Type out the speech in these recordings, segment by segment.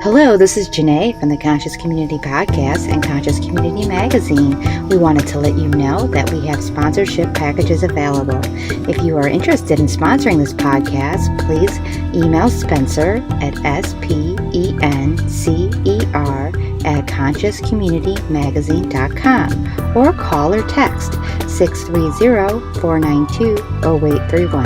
Hello, this is Janae from the Conscious Community Podcast and Conscious Community Magazine. We wanted to let you know that we have sponsorship packages available. If you are interested in sponsoring this podcast, please email Spencer at spencer@consciouscommunitymagazine.com or call or text 630-492-0831.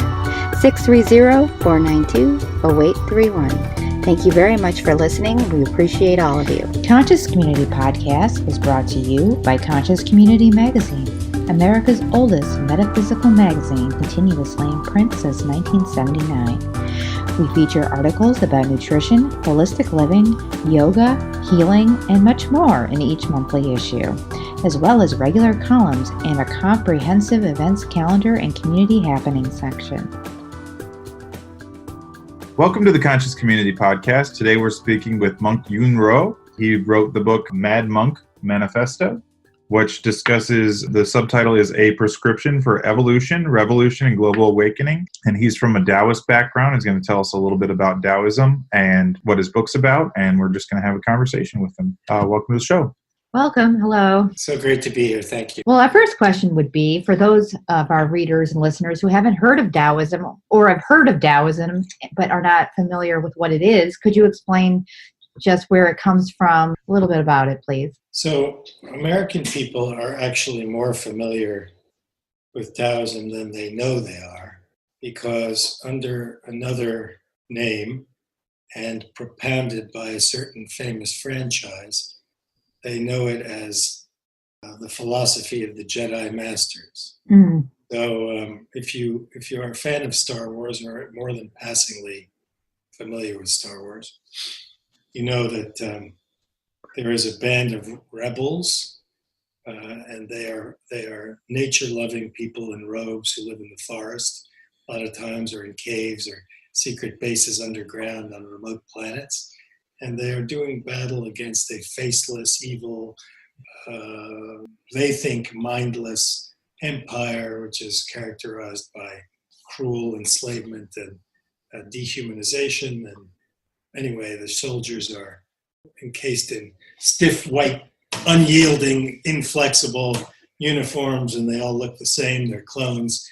630-492-0831. Thank you very much for listening. We appreciate all of you. Conscious Community Podcast is brought to you by Conscious Community Magazine, America's oldest metaphysical magazine, continuously in print since 1979. We feature articles about nutrition, holistic living, yoga, healing, and much more in each monthly issue, as well as regular columns and a comprehensive events calendar and community happening section. Welcome to the Conscious Community Podcast. Today we're speaking with Monk Yun Rou. He wrote the book Mad Monk Manifesto, which discusses, the subtitle is A Prescription for Evolution, Revolution, and Global Awakening. And he's from a Taoist background. He's going to tell us a little bit about Taoism and what his book's about. And we're just going to have a conversation with him. Welcome to the show. Welcome. Hello. So great to be here. Thank you. Well, our first question would be, for those of our readers and listeners who haven't heard of Taoism or have heard of Taoism but are not familiar with what it is, could you explain just where it comes from, a little bit about it, please? So American people are actually more familiar with Taoism than they know they are, because under another name and propounded by a certain famous franchise, they know it as the philosophy of the Jedi Masters. Mm. So if you are a fan of Star Wars or are more than passingly familiar with Star Wars, you know that there is a band of rebels, and they are nature-loving people in robes who live in the forest a lot of times, or in caves or secret bases underground on remote planets. And they are doing battle against a faceless, evil, they think mindless empire, which is characterized by cruel enslavement and dehumanization. And anyway, the soldiers are encased in stiff, white, unyielding, inflexible uniforms, and they all look the same. They're clones.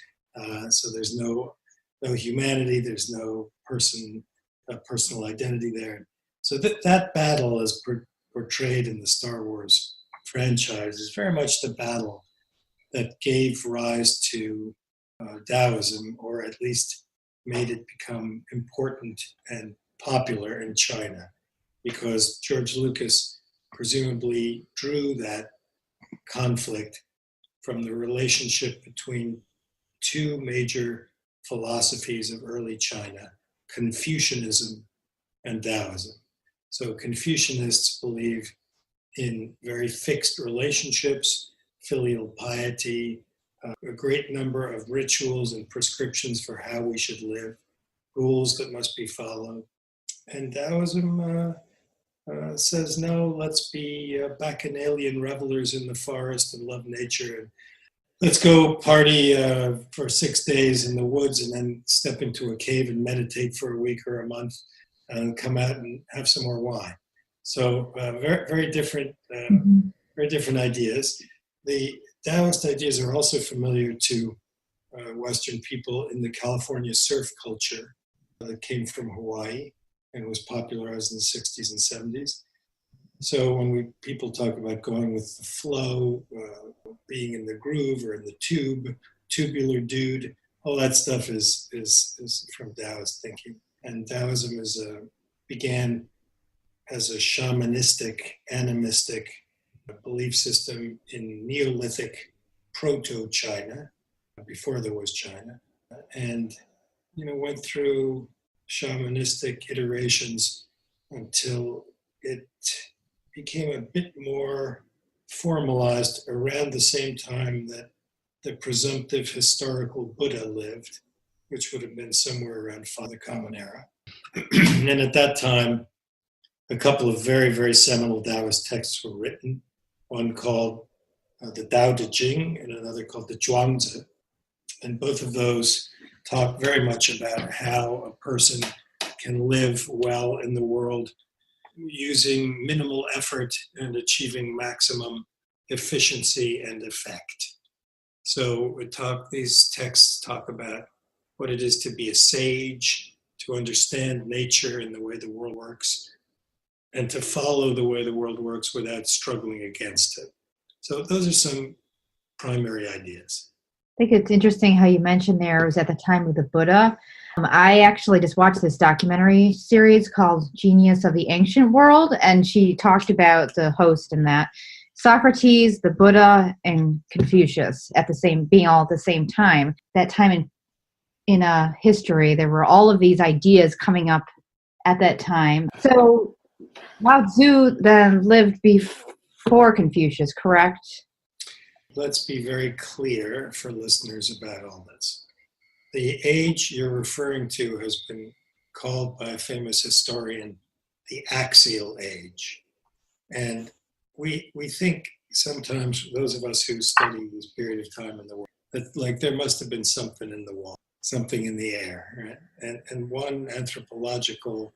So there's no humanity. There's no personal identity there. So that battle is portrayed in the Star Wars franchise is very much the battle that gave rise to Taoism, or at least made it become important and popular in China, because George Lucas presumably drew that conflict from the relationship between two major philosophies of early China, Confucianism and Taoism. So Confucianists believe in very fixed relationships, filial piety, a great number of rituals and prescriptions for how we should live, rules that must be followed. And Taoism says, no, let's be bacchanalian revelers in the forest and love nature. And let's go party for 6 days in the woods and then step into a cave and meditate for a week or a month and come out and have some more wine. So very different, very different ideas. The Taoist ideas are also familiar to Western people in the California surf culture that came from Hawaii and was popularized in the 60s and 70s. So when people talk about going with the flow, being in the groove or in the tube, tubular dude, all that stuff is from Taoist thinking. And Taoism began as a shamanistic, animistic belief system in Neolithic proto-China, before there was China, and went through shamanistic iterations until it became a bit more formalized around the same time that the presumptive historical Buddha lived, which would have been somewhere around the Common Era. And at that time, a couple of very, very seminal Taoist texts were written, one called the Tao Te Ching and another called the Zhuangzi. And both of those talk very much about how a person can live well in the world using minimal effort and achieving maximum efficiency and effect. So these texts talk about what it is to be a sage, to understand nature and the way the world works, and to follow the way the world works without struggling against it. So those are some primary ideas. I think it's interesting how you mentioned there was at the time of the Buddha. I actually just watched this documentary series called Genius of the Ancient World, and she talked about the host in that. Socrates, the Buddha, and Confucius being all at the same time. That time in history, there were all of these ideas coming up at that time. So Lao Tzu then lived before Confucius, correct? Let's be very clear for listeners about all this. The age you're referring to has been called by a famous historian the Axial Age. And we think sometimes, those of us who study this period of time in the world, that like there must have been something in the wall, something in the air. Right? And one anthropological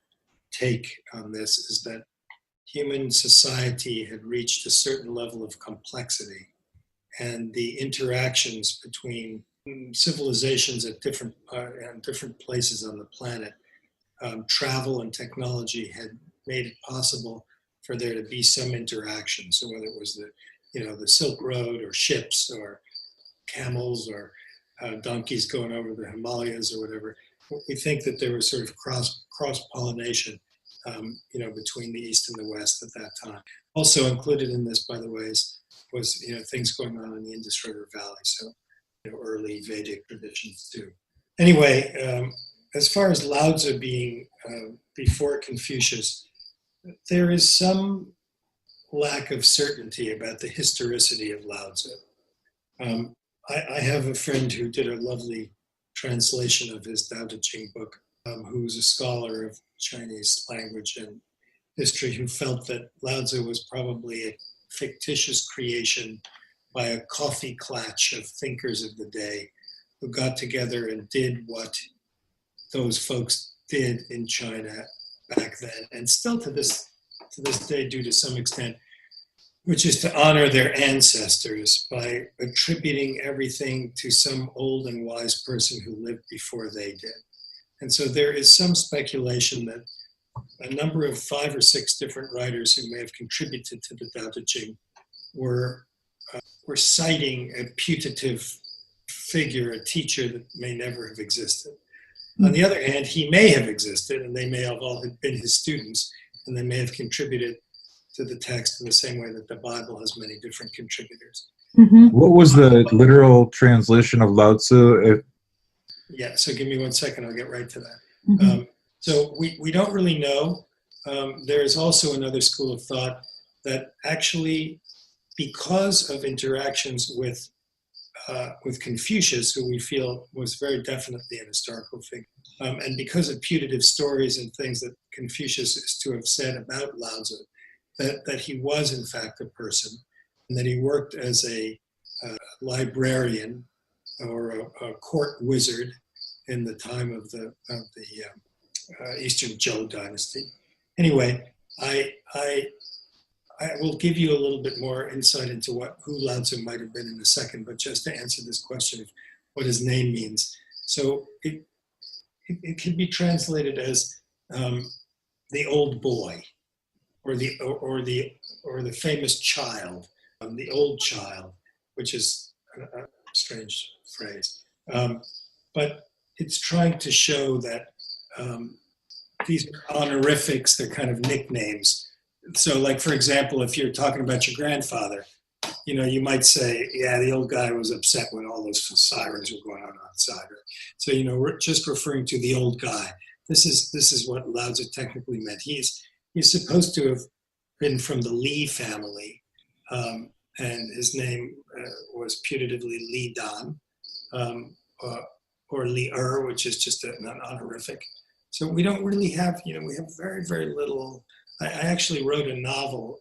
take on this is that human society had reached a certain level of complexity, and the interactions between civilizations at different places on the planet, travel and technology had made it possible for there to be some interaction. So whether it was the Silk Road or ships or camels or donkeys going over the Himalayas or whatever, we think that there was sort of cross-pollination, between the East and the West at that time. Also included in this, by the way, was things going on in the Indus River Valley. So early Vedic traditions too. Anyway, as far as Lao Tzu being before Confucius, there is some lack of certainty about the historicity of Lao Tzu. I have a friend who did a lovely translation of his Tao Te Ching book, who's a scholar of Chinese language and history, who felt that Lao Tzu was probably a fictitious creation by a coffee clatch of thinkers of the day who got together and did what those folks did in China back then, and still to this day do to some extent, which is to honor their ancestors by attributing everything to some old and wise person who lived before they did. And so there is some speculation that a number of 5 or 6 different writers who may have contributed to the Tao Te Ching were citing a putative figure, a teacher that may never have existed. On the other hand, he may have existed, and they may have all been his students, and they may have contributed to the text in the same way that the Bible has many different contributors. Mm-hmm. What was the literal translation of Lao Tzu? Yeah, so give me 1 second, I'll get right to that. Mm-hmm. So we don't really know. There is also another school of thought that actually, because of interactions with Confucius, who we feel was very definitely an historical figure, and because of putative stories and things that Confucius is to have said about Lao Tzu, that he was in fact a person, and that he worked as a librarian or a court wizard in the time of the Eastern Zhou Dynasty. Anyway, I will give you a little bit more insight into who Lao Tzu might have been in a second, but just to answer this question of what his name means. So it can be translated as the old boy, or the famous child, the old child, which is a strange phrase. But it's trying to show that these are honorifics, they're kind of nicknames. So like, for example, if you're talking about your grandfather, you might say, yeah, the old guy was upset when all those sirens were going on outside. Right? So, we're just referring to the old guy. This is what Lao Tzu technically meant. He's supposed to have been from the Li family, and his name was putatively Li Dan, or Li which is just an honorific. So we don't really have, we have very, very little. I actually wrote a novel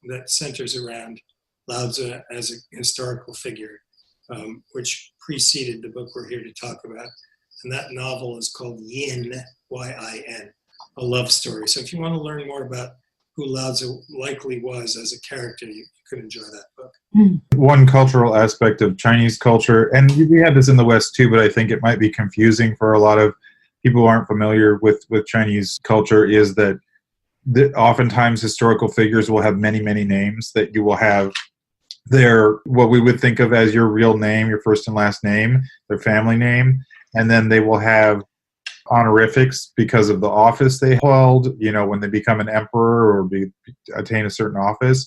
that centers around Lao Tzu as a historical figure, which preceded the book we're here to talk about. And that novel is called Yin, Y-I-N, a love story. So if you want to learn more about who Lao Tzu likely was as a character, you could enjoy that book. One cultural aspect of Chinese culture, and we have this in the West too, but I think it might be confusing for a lot of people who aren't familiar with Chinese culture, is that oftentimes historical figures will have many, many names, that you will have their, what we would think of as your real name, your first and last name, their family name, and then they will have honorifics because of the office they held, when they become an emperor or attain a certain office.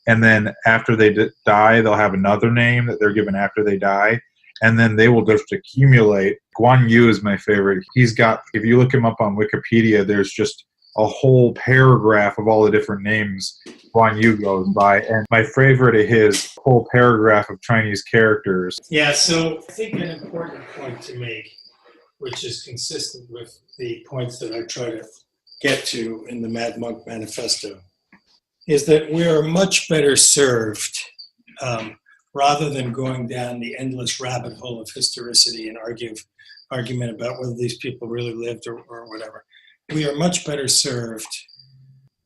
And then after they die, they'll have another name that they're given after they die. And then they will just accumulate. Guan Yu is my favorite. He's got, if you look him up on Wikipedia, there's just a whole paragraph of all the different names Guan Yu goes by. And my favorite of his, whole paragraph of Chinese characters. Yeah, so I think an important point to make, which is consistent with the points that I try to get to in the Mad Monk Manifesto, is that we are much better served, rather than going down the endless rabbit hole of historicity and argument about whether these people really lived or whatever. We are much better served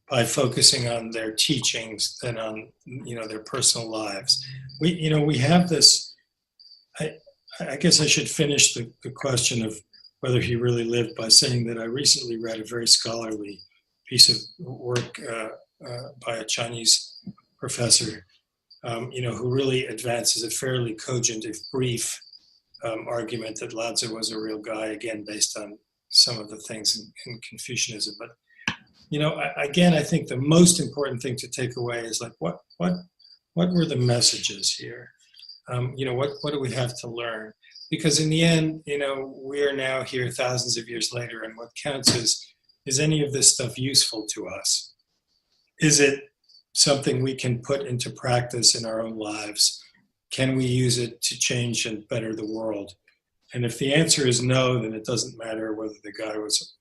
by focusing on their teachings than on their personal lives. We have this. I guess I should finish the question of whether he really lived by saying that I recently read a very scholarly piece of work by a Chinese professor, who really advances a fairly cogent, if brief, argument that Lao Tzu was a real guy, again, based on some of the things in Confucianism. But, again, I think the most important thing to take away is like, what were the messages here? What do we have to learn? Because in the end, we are now here thousands of years later, and what counts is any of this stuff useful to us? Is it something we can put into practice in our own lives? Can we use it to change and better the world? And if the answer is no, then it doesn't matter whether the guy was,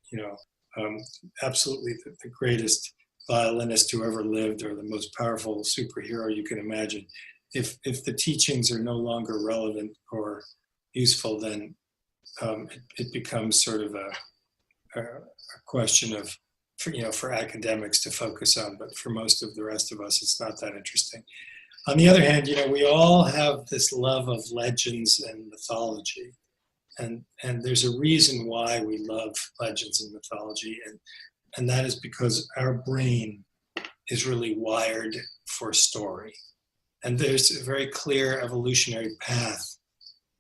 absolutely the greatest violinist who ever lived or the most powerful superhero you can imagine. If the teachings are no longer relevant or useful, then it becomes sort of a question of, for academics to focus on, but for most of the rest of us, it's not that interesting. On the other hand, we all have this love of legends and mythology, and there's a reason why we love legends and mythology, and that is because our brain is really wired for story. And there's a very clear evolutionary path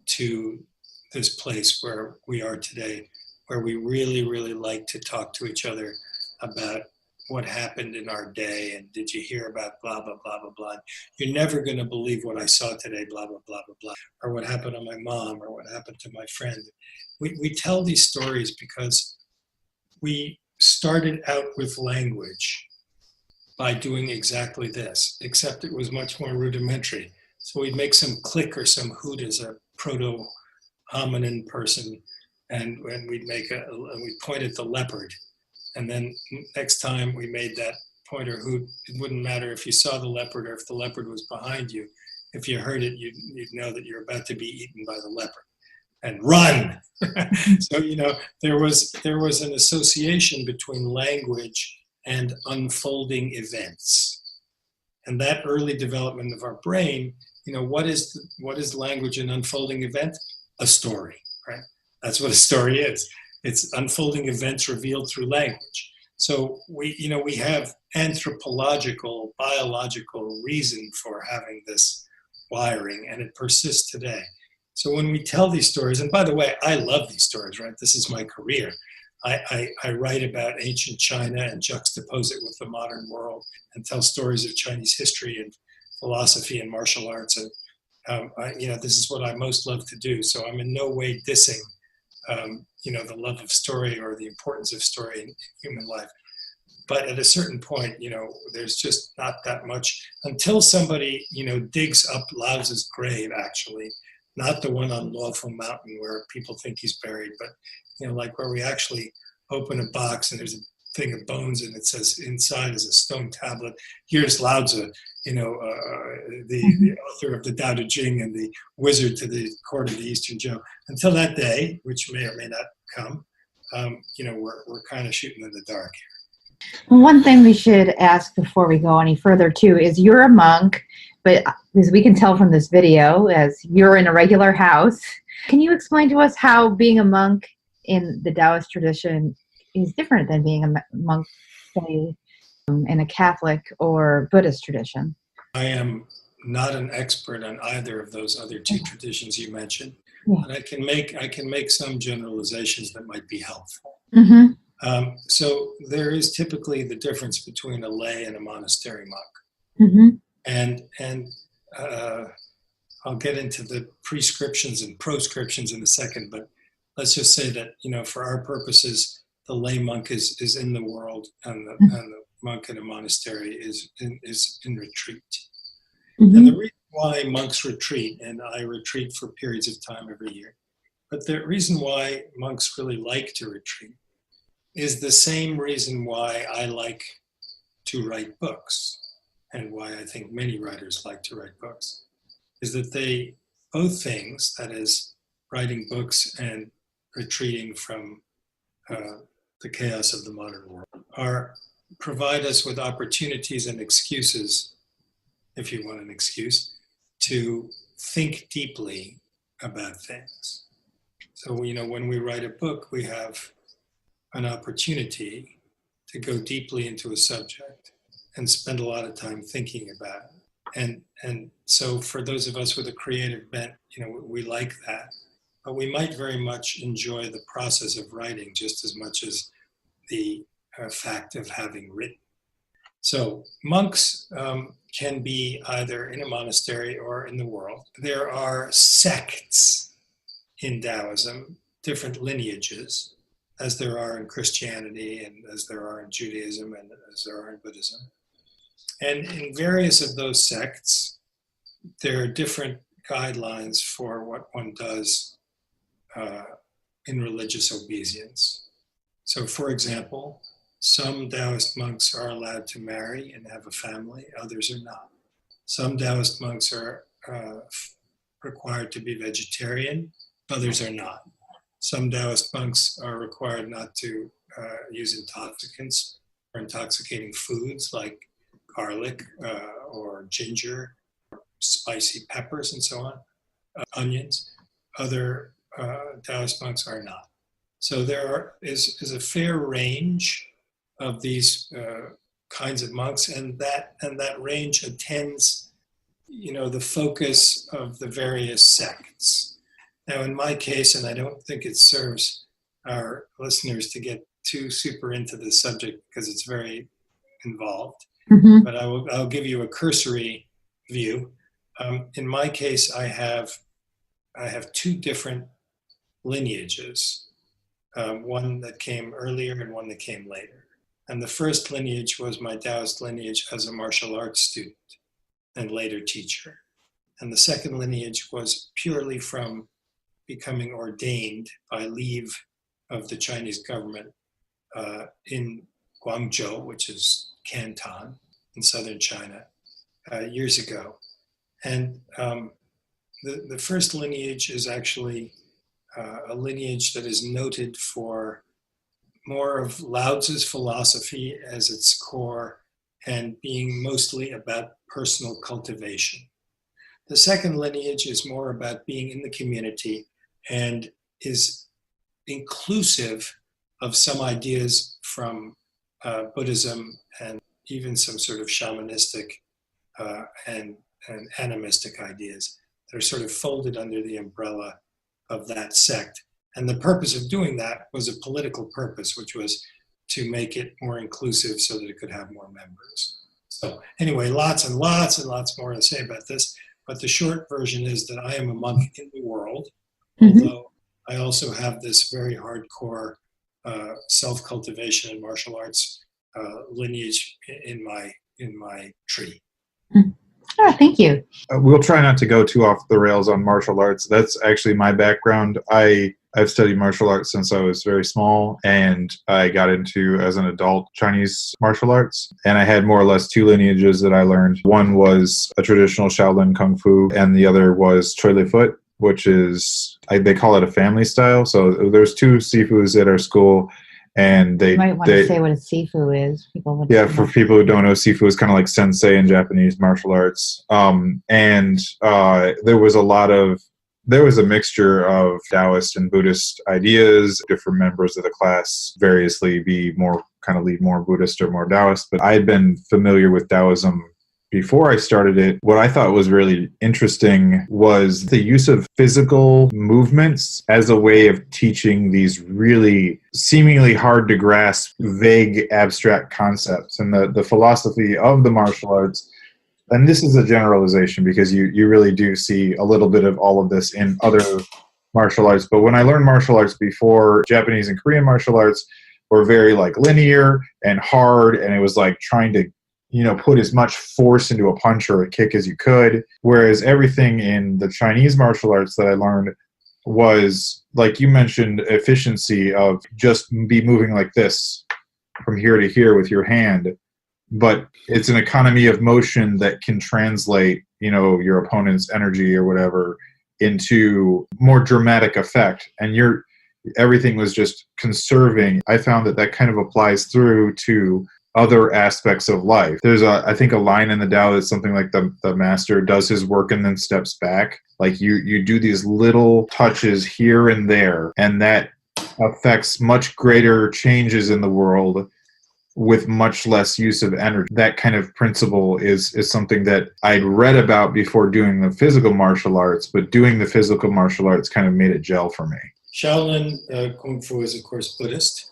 to this place where we are today, where we really, really like to talk to each other about what happened in our day, and did you hear about blah, blah, blah, blah, blah. You're never going to believe what I saw today, blah, blah, blah, blah, blah, or what happened to my mom, or what happened to my friend. We tell these stories because we started out with language by doing exactly this, except it was much more rudimentary. So we'd make some click or some hoot as a proto-hominin person, and we'd point at the leopard. And then next time we made that point or hoot, it wouldn't matter if you saw the leopard or if the leopard was behind you. If you heard it, you'd know that you're about to be eaten by the leopard. And run! So, there was an association between language and unfolding events. And that early development of our brain, what is language and unfolding event? A story, right? That's what a story is. It's unfolding events revealed through language. So we have anthropological, biological reason for having this wiring, and it persists today. So when we tell these stories, and by the way, I love these stories, right? This is my career. I write about ancient China and juxtapose it with the modern world and tell stories of Chinese history and philosophy and martial arts. And, this is what I most love to do. So I'm in no way dissing, the love of story or the importance of story in human life. But at a certain point, there's just not that much until somebody, digs up Lao Tzu's grave, actually, not the one on Lawful Mountain where people think he's buried, but, like where we actually open a box and there's a thing of bones and it says inside is a stone tablet. Here's Lao Tzu, the author of the Tao Te Ching and the wizard to the court of the Eastern Zhou. Until that day, which may or may not come, we're kind of shooting in the dark here. Well, one thing we should ask before we go any further too is you're a monk, but as we can tell from this video, as you're in a regular house, can you explain to us how being a monk in the Taoist tradition is different than being a monk, say, in a Catholic or Buddhist tradition? I am not an expert on either of those other two traditions you mentioned, Yeah. but I can make some generalizations that might be helpful. Mm-hmm. So there is typically the difference between a lay and a monastery monk, Mm-hmm. and I'll get into the prescriptions and proscriptions in a second, but let's just say that, for our purposes, the lay monk is in the world, and the monk in a monastery is in retreat. Mm-hmm. And the reason why monks retreat, and I retreat for periods of time every year, but the reason why monks really like to retreat is the same reason why I like to write books, and why I think many writers like to write books, is that they, both things, that is, writing books and retreating from the chaos of the modern world, provide us with opportunities and excuses, if you want an excuse, to think deeply about things. So, when we write a book, we have an opportunity to go deeply into a subject and spend a lot of time thinking about it. And so for those of us with a creative bent, we like that. But we might very much enjoy the process of writing just as much as the fact of having written. So monks can be either in a monastery or in the world. There are sects in Taoism, different lineages, as there are in Christianity, and as there are in Judaism, and as there are in Buddhism. And in various of those sects, there are different guidelines for what one does in religious obedience. So, for example, some Taoist monks are allowed to marry and have a family, others are not. Some Taoist monks are required to be vegetarian, others are not. Some Taoist monks are required not to use intoxicants or intoxicating foods like garlic or ginger, spicy peppers, and so on, onions. Other Taoist monks are not. So there is a fair range of these kinds of monks, and that range attends, the focus of the various sects. Now, in my case, and I don't think it serves our listeners to get too super into this subject because it's very involved, Mm-hmm. but I'll give you a cursory view. In my case, I have two different lineages, one that came earlier and one that came later. And the first lineage was my Taoist lineage as a martial arts student and later teacher. And the second lineage was purely from becoming ordained by leave of the Chinese government in Guangzhou, which is Canton in southern China, years ago. And the first lineage is actually a lineage that is noted for more of Lao Tzu's philosophy as its core and being mostly about personal cultivation. The second lineage is more about being in the community and is inclusive of some ideas from Buddhism and even some sort of shamanistic and animistic ideas that are sort of folded under the umbrella of that sect. And the purpose of doing that was a political purpose, which was to make it more inclusive so that it could have more members. So anyway, lots and lots and lots more to say about this. But the short version is that I am a monk in the world, although I also have this very hardcore self-cultivation and martial arts lineage in my tree. Oh, thank you. We'll try not to go too off the rails on martial arts. That's actually my background. I've studied martial arts since I was very small, and I got into, as an adult, Chinese martial arts. And I had more or less two lineages that I learned. One was a traditional Shaolin Kung Fu, and the other was Choi Li Foot, which is, they call it a family style. So there's two Sifus at our school, And You might want to say what a sifu is. People would for people who don't know, sifu is kind of like sensei in Japanese martial arts. There was a mixture of Taoist and Buddhist ideas. Different members of the class variously lead more Buddhist or more Taoist. But I had been familiar with Taoism before I started it. What I thought was really interesting was the use of physical movements as a way of teaching these really seemingly hard to grasp, vague, abstract concepts. And the philosophy of the martial arts, and this is a generalization because you really do see a little bit of all of this in other martial arts. But when I learned martial arts before, Japanese and Korean martial arts were very like linear and hard, and it was like trying to put as much force into a punch or a kick as you could. Whereas everything in the Chinese martial arts that I learned was, like you mentioned, efficiency of just be moving like this from here to here with your hand. But it's an economy of motion that can translate, your opponent's energy or whatever into more dramatic effect. And everything was just conserving. I found that kind of applies through to other aspects of life. There's I think a line in the Tao that's something like the master does his work and then steps back. Like you do these little touches here and there, and that affects much greater changes in the world with much less use of energy. That kind of principle is something that I'd read about before doing the physical martial arts, but doing the physical martial arts kind of made it gel for me. Shaolin Kung Fu is, of course, Buddhist.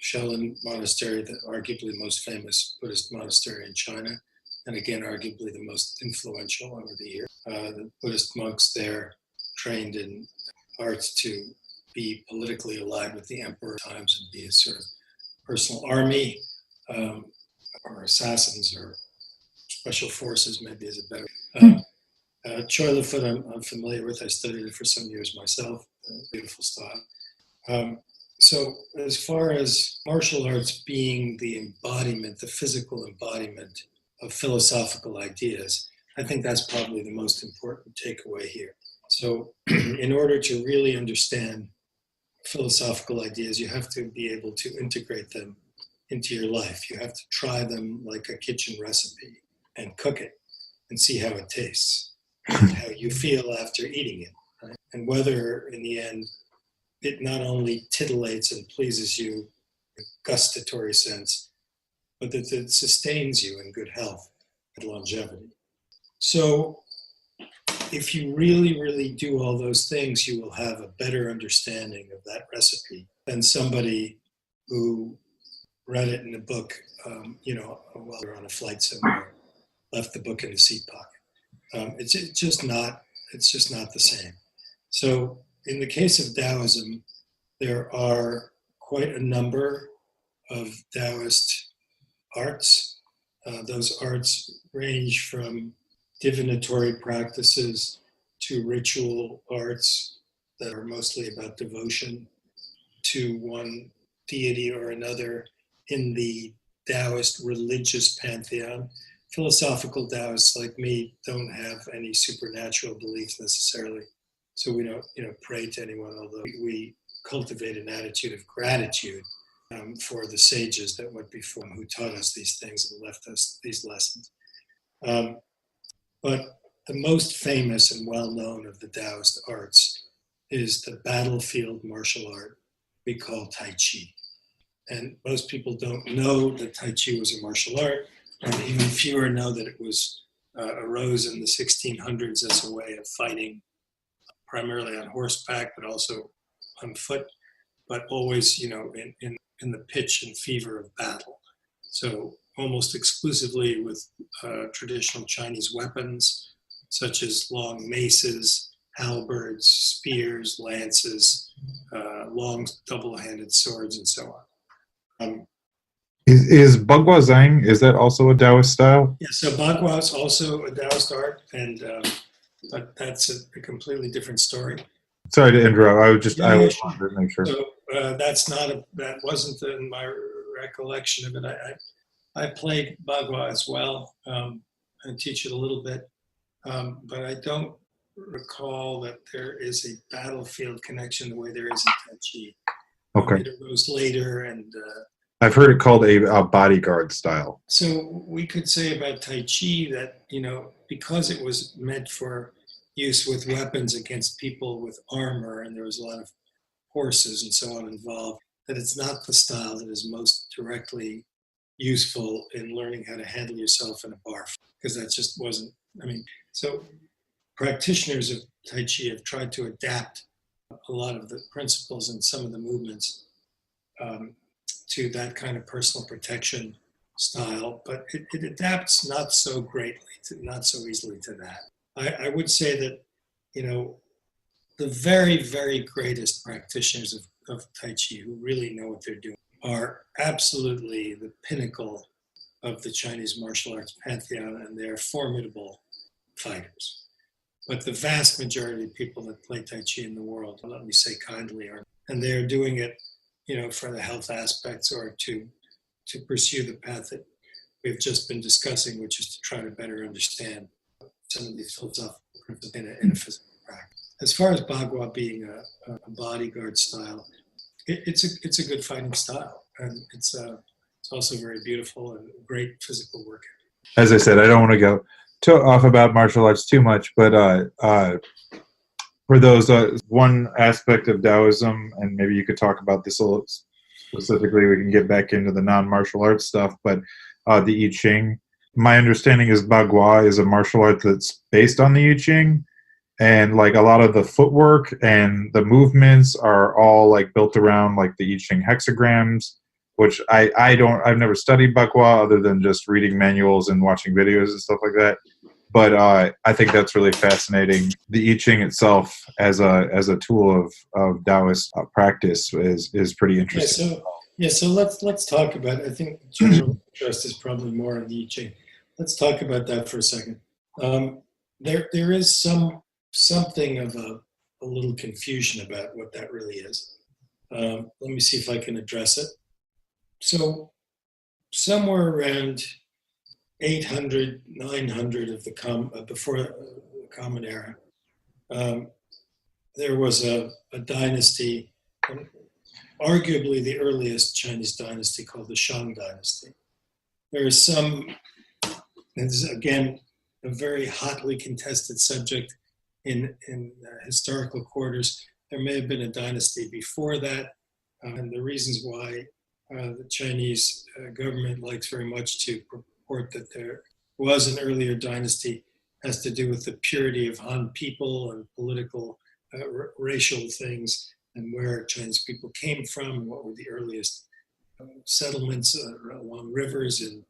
Shaolin Monastery, the arguably most famous Buddhist monastery in China, and again, arguably the most influential over the years. The Buddhist monks there trained in arts to be politically allied with the emperor at times and be a sort of personal army, or assassins or special forces, maybe is a better. Choi Lifut, I'm familiar with. I studied it for some years myself. Beautiful style. So as far as martial arts being the embodiment, the physical embodiment of philosophical ideas, I think that's probably the most important takeaway here. So in order to really understand philosophical ideas, you have to be able to integrate them into your life. You have to try them like a kitchen recipe and cook it and see how it tastes, and how you feel after eating it, right? And whether in the end it not only titillates and pleases you in a gustatory sense, but that it sustains you in good health and longevity. So if you really, really do all those things, you will have a better understanding of that recipe than somebody who read it in a book, while they're on a flight somewhere, left the book in the seat pocket. It's just not the same. So in the case of Taoism, there are quite a number of Taoist arts. Those arts range from divinatory practices to ritual arts that are mostly about devotion to one deity or another in the Taoist religious pantheon. Philosophical Taoists like me don't have any supernatural beliefs necessarily. So we don't, pray to anyone, although we cultivate an attitude of gratitude for the sages that went before, who taught us these things and left us these lessons. But the most famous and well-known of the Taoist arts is the battlefield martial art we call Tai Chi. And most people don't know that Tai Chi was a martial art, and even fewer know that it arose in the 1600s as a way of fighting, primarily on horseback, but also on foot, but always, in the pitch and fever of battle. So almost exclusively with traditional Chinese weapons, such as long maces, halberds, spears, lances, long double-handed swords, and so on. Is Bagua Zhang, is that also a Taoist style? Yeah, so Bagua is also a Taoist art, but that's a completely different story. Sorry to interrupt. I wanted to make sure. So that wasn't in my recollection of it. I played Bagua as well and teach it a little bit, but I don't recall that there is a battlefield connection the way there is in Tai Chi. Okay. It arose later, and I've heard it called a bodyguard style. so we could say about Tai Chi that, because it was meant for use with weapons against people with armor, and there was a lot of horses and so on involved, that it's not the style that is most directly useful in learning how to handle yourself in a bar, because that just wasn't, so practitioners of Tai Chi have tried to adapt a lot of the principles and some of the movements to that kind of personal protection style, but it adapts not so easily to that. I would say that, the very, very greatest practitioners of Tai Chi who really know what they're doing are absolutely the pinnacle of the Chinese martial arts pantheon, and they're formidable fighters. But the vast majority of people that play Tai Chi in the world, let me say kindly, and they're doing it, for the health aspects or to pursue the path that we've just been discussing, which is to try to better understand some of these philosophical principles in a physical practice. As far as Bagua being a bodyguard style, it's a good fighting style, and it's also very beautiful and great physical work. As I said, I don't want to go off about martial arts too much, but for those, one aspect of Taoism, and maybe you could talk about this a little specifically, we can get back into the non-martial arts stuff, but the I-ching. My understanding is Bagua is a martial art that's based on the I-ching, and like a lot of the footwork and the movements are all like built around like the I-ching hexagrams, which I've never studied Bagua other than just reading manuals and watching videos and stuff like that. But I think that's really fascinating. The I-ching itself as a tool of Taoist practice is pretty interesting. So let's talk about it. I think general interest is probably more on the I-ching. Let's talk about that for a second. There is something of a little confusion about what that really is. Let me see if I can address it. So somewhere around 800, 900 of before the Common Era, there was a dynasty, arguably the earliest Chinese dynasty, called the Shang Dynasty. There is this is again a very hotly contested subject in historical quarters. There may have been a dynasty before that, and the reasons why the Chinese government likes very much to purport that there was an earlier dynasty has to do with the purity of Han people and political, racial things, and where Chinese people came from, what were the earliest settlements along rivers in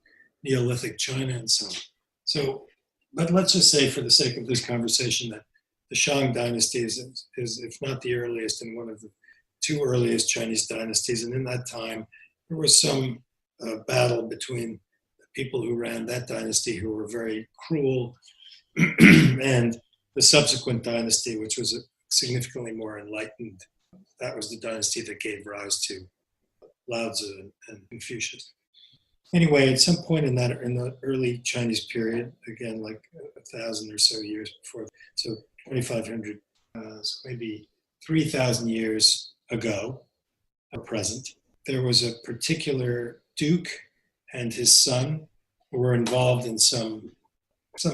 Neolithic China, and so on. So, but let's just say, for the sake of this conversation, that the Shang Dynasty is if not the earliest, and one of the two earliest Chinese dynasties. And in that time, there was some battle between the people who ran that dynasty, who were very cruel, and the subsequent dynasty, which was significantly more enlightened. That was the dynasty that gave rise to Lao Tzu and Confucius. Anyway, at some point in the early Chinese period, again, like 1,000 or so years before, so 2,500, so maybe 3,000 years ago, or present, there was a particular duke and his son who were involved in some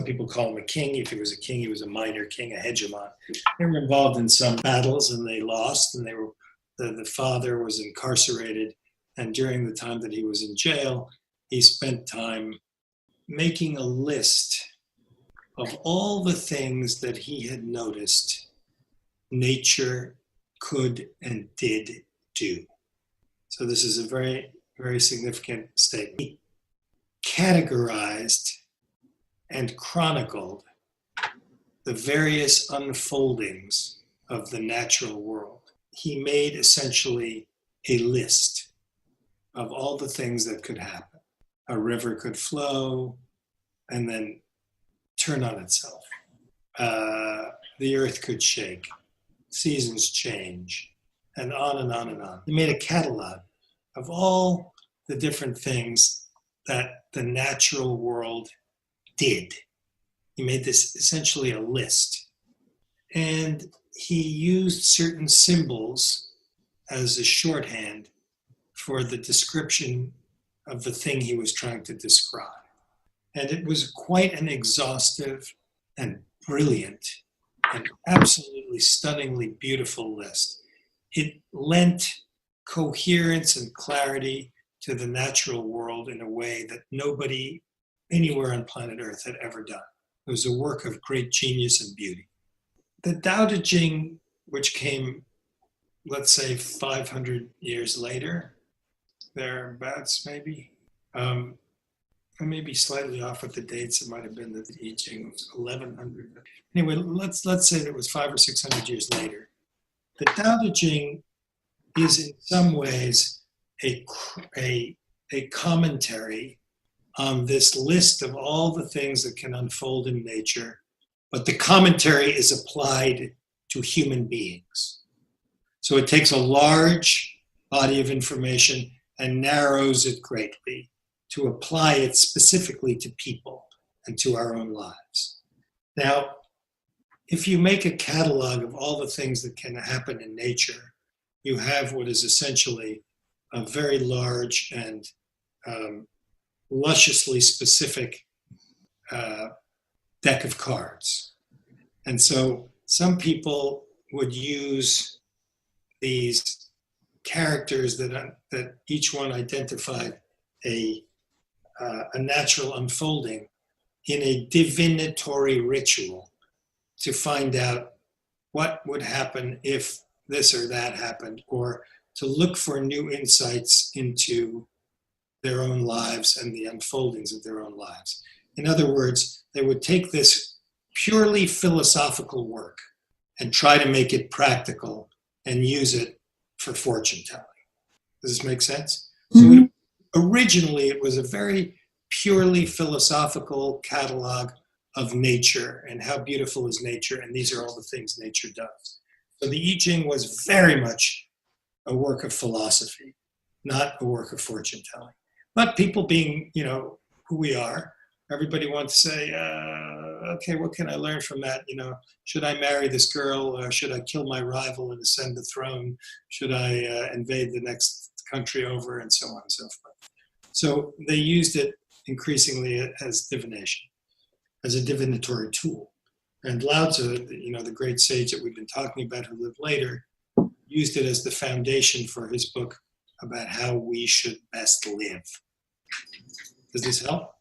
people call him a king. If he was a king, he was a minor king, a hegemon. They were involved in some battles and they lost, and the father was incarcerated, and during the time that he was in jail, he spent time making a list of all the things that he had noticed nature could and did do. So this is a very, very significant statement. He categorized and chronicled the various unfoldings of the natural world. He made essentially a list of all the things that could happen. A river could flow and then turn on itself. The earth could shake, seasons change, and on and on and on. He made a catalog of all the different things that the natural world did. He made this essentially a list. And he used certain symbols as a shorthand for the description of the thing he was trying to describe. And it was quite an exhaustive and brilliant and absolutely stunningly beautiful list. It lent coherence and clarity to the natural world in a way that nobody anywhere on planet Earth had ever done. It was a work of great genius and beauty. The Tao Te Ching, which came, let's say, 500 years later, thereabouts maybe. I may be slightly off with the dates. It might have been that the I-ching was 1100. Anyway, let's say that it was 500 or 600 years later. The Tao Te Ching is in some ways a commentary on this list of all the things that can unfold in nature, but the commentary is applied to human beings. So it takes a large body of information and narrows it greatly to apply it specifically to people and to our own lives. Now, if you make a catalog of all the things that can happen in nature, you have what is essentially a very large and lusciously specific deck of cards. And so some people would use these characters that each one identified a natural unfolding in a divinatory ritual to find out what would happen if this or that happened, or to look for new insights into their own lives and the unfoldings of their own lives. In other words, they would take this purely philosophical work and try to make it practical and use it for fortune telling. Does this make sense? Mm-hmm. So originally, it was a very purely philosophical catalog of nature and how beautiful is nature, and these are all the things nature does. So the I-ching was very much a work of philosophy, not a work of fortune telling. But people being, who we are, everybody wants to say, okay, what can I learn from that? Should I marry this girl? Or should I kill my rival and ascend the throne? Should I invade the next country over, and so on and so forth? So they used it increasingly as divination, as a divinatory tool. And Lao Tzu, the great sage that we've been talking about who lived later, used it as the foundation for his book about how we should best live. Does this help?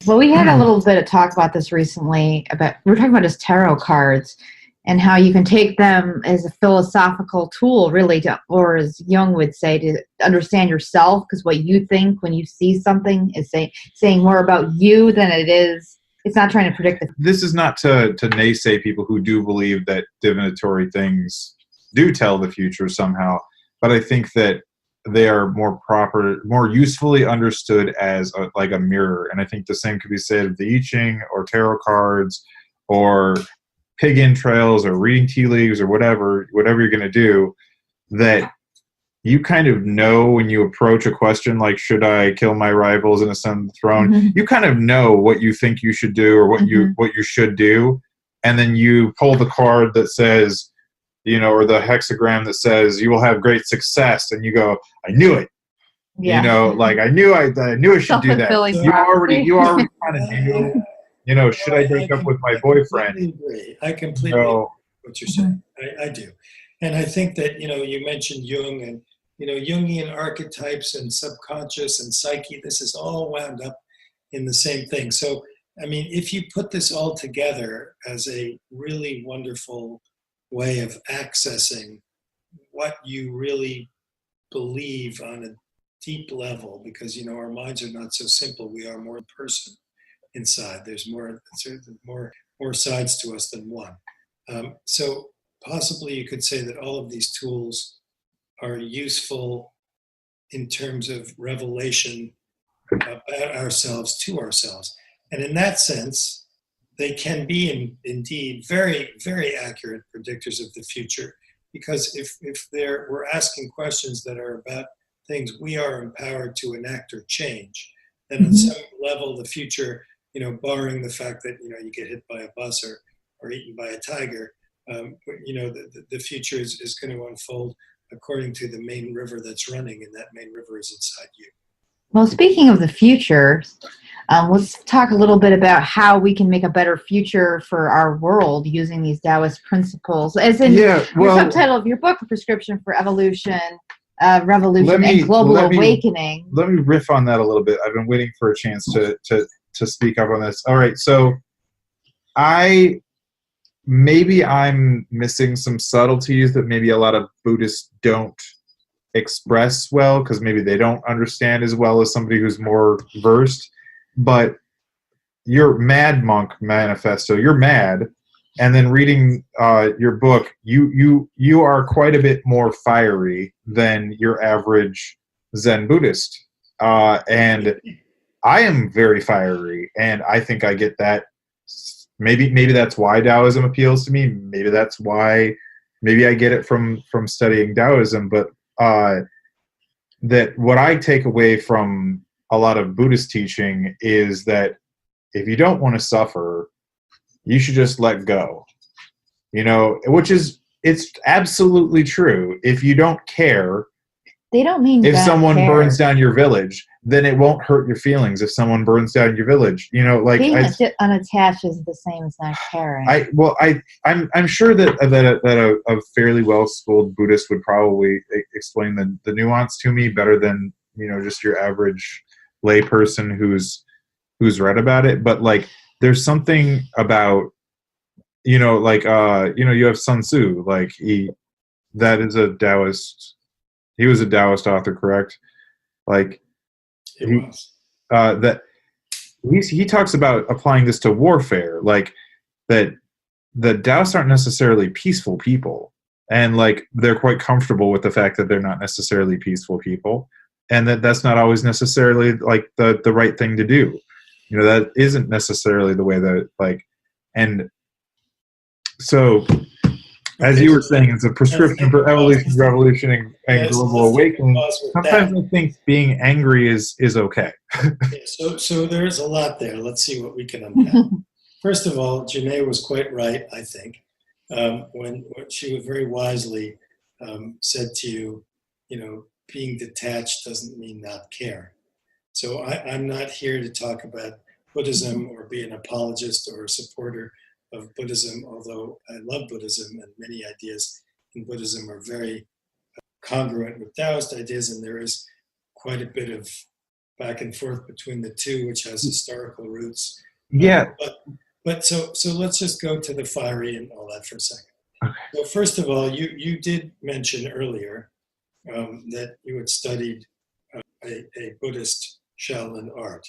Well, we had a little bit of talk about this recently. We were talking about his tarot cards and how you can take them as a philosophical tool, really, or as Jung would say, to understand yourself, because what you think when you see something is saying more about you than it is. It's not trying to predict. This is not to naysay people who do believe that divinatory things do tell the future somehow, but I think that they are more usefully understood as like a mirror. And I think the same could be said of the I-ching or tarot cards or pig entrails or reading tea leaves or whatever you're going to do, that you kind of know when you approach a question like, should I kill my rivals and ascend the throne? Mm-hmm. You kind of know what you think you should do or what you should do. And then you pull the card that says, or the hexagram that says you will have great success, and you go, I knew it. Yeah. I knew I should do that. You already kind of knew. Should I break up with my boyfriend? I completely agree what you're saying. I do. And I think that, you mentioned Jung and, Jungian archetypes and subconscious and psyche, this is all wound up in the same thing. So, if you put this all together as a really wonderful way of accessing what you really believe on a deep level, because, our minds are not so simple. We are more person inside. There's more sides to us than one. So possibly you could say that all of these tools are useful in terms of revelation about ourselves to ourselves. And in that sense, they can be indeed very, very accurate predictors of the future. Because if we're asking questions that are about things we are empowered to enact or change, then on some level, the future, barring the fact that, you get hit by a bus or eaten by a tiger, the future is going to unfold according to the main river that's running, and that main river is inside you. Well, speaking of the future, let's talk a little bit about how we can make a better future for our world using these Taoist principles. As in your subtitle of your book, A Prescription for Evolution, Revolution, and Global Awakening. Let me riff on that a little bit. I've been waiting for a chance to speak up on this. All right, so maybe I'm missing some subtleties that maybe a lot of Buddhists don't express well, because maybe they don't understand as well as somebody who's more versed. But your Mad Monk manifesto, you're mad, and then reading your book, you are quite a bit more fiery than your average Zen Buddhist, and I am very fiery, and I think I get that. Maybe that's why Taoism appeals to me. Maybe that's why. Maybe I get it from studying Taoism, but that what I take away from a lot of Buddhist teaching is that if you don't want to suffer, you should just let go. Which is, it's absolutely true. If you don't care, they don't mean if someone care. Burns down your village, then it won't hurt your feelings if someone burns down your village. Being unattached is the same as not caring. I'm sure that a fairly well-schooled Buddhist would probably explain the nuance to me better than just your average layperson who's read about it. But there's something about you have Sun Tzu, that is a Taoist. He was a Taoist author, correct? He talks about applying this to warfare, that the Taoists aren't necessarily peaceful people, and they're quite comfortable with the fact that they're not necessarily peaceful people, and that's not always necessarily the right thing to do. That isn't necessarily the way that and so. As you were saying, it's a prescription for evolution, revolution, and global awakening. Sometimes I think being angry is okay. So there's a lot there. Let's see what we can unpack. First of all, Janae was quite right, I think, when she very wisely said to you, being detached doesn't mean not care. So I'm not here to talk about Buddhism or be an apologist or a supporter of Buddhism, although I love Buddhism, and many ideas in Buddhism are very congruent with Taoist ideas, and there is quite a bit of back and forth between the two, which has historical roots. Yeah. But so let's just go to the fiery and all that for a second. Okay. So first of all, you did mention earlier that you had studied a Buddhist Shaolin art,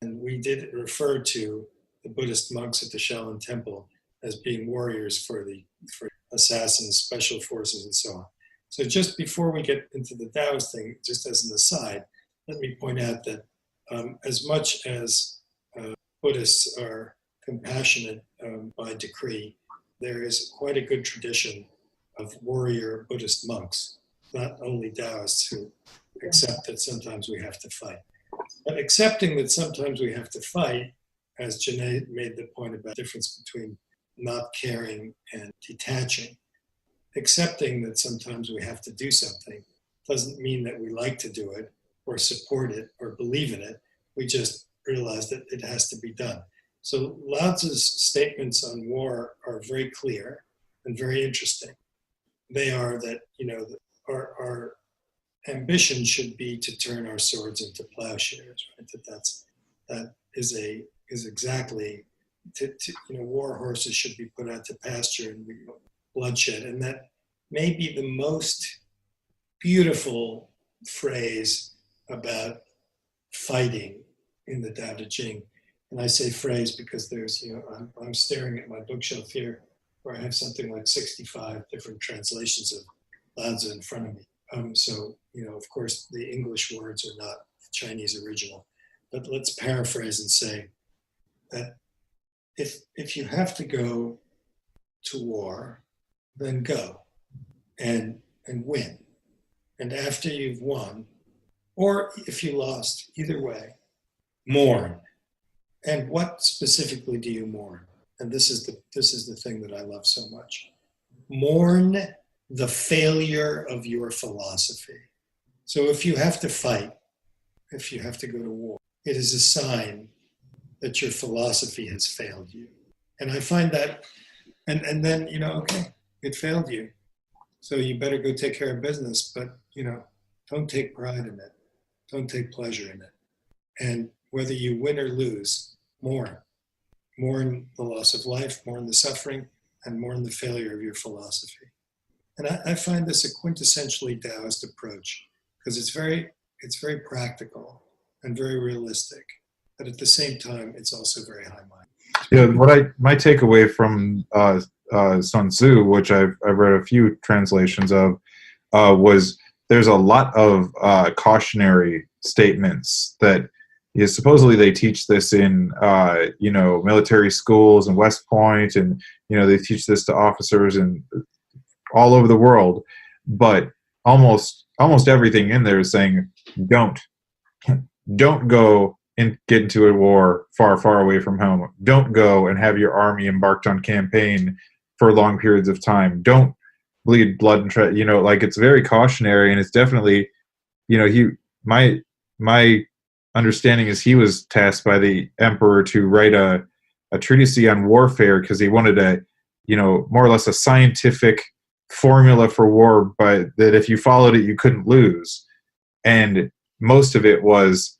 and we did refer to the Buddhist monks at the Shaolin Temple as being warriors for assassins, special forces, and so on. So just before we get into the Taoist thing, just as an aside, let me point out that as much as Buddhists are compassionate by decree, there is quite a good tradition of warrior Buddhist monks, not only Taoists who accept that sometimes we have to fight. But accepting that sometimes we have to fight, as Janae made the point about the difference between not caring and detaching, accepting that sometimes we have to do something doesn't mean that we like to do it or support it or believe in it. We just realize that it has to be done. So Lao Tzu's statements on war are very clear and very interesting. They are that, our ambition should be to turn our swords into plowshares, right? That is exactly war horses should be put out to pasture and bloodshed, and that may be the most beautiful phrase about fighting in the Tao Te Ching. And I say phrase because there's, I'm staring at my bookshelf here where I have something like 65 different translations of Lao Tzu in front of me. So, of course, the English words are not the Chinese original. But let's paraphrase and say that if you have to go to war, then go and win. And after you've won, or if you lost, either way, mourn. And what specifically do you mourn? And this is the thing that I love so much. Mourn the failure of your philosophy. So if you have to fight, if you have to go to war, it is a sign that your philosophy has failed you. And I find that, and then, okay, it failed you. So you better go take care of business, but, don't take pride in it. Don't take pleasure in it. And whether you win or lose, mourn. Mourn the loss of life, mourn the suffering, and mourn the failure of your philosophy. And I find this a quintessentially Taoist approach because it's very practical and very realistic. But at the same time, it's also very high-minded. Yeah, my takeaway from Sun Tzu, which I've read a few translations of, was there's a lot of cautionary statements that supposedly they teach this in military schools and West Point, and they teach this to officers and all over the world, but almost everything in there is saying don't go and get into a war far away from home. Don't go and have your army embarked on campaign for long periods of time. Don't bleed blood and it's very cautionary, and it's definitely my understanding is he was tasked by the emperor to write a treatise on warfare because he wanted a more or less a scientific formula for war, but that if you followed it you couldn't lose. And most of it was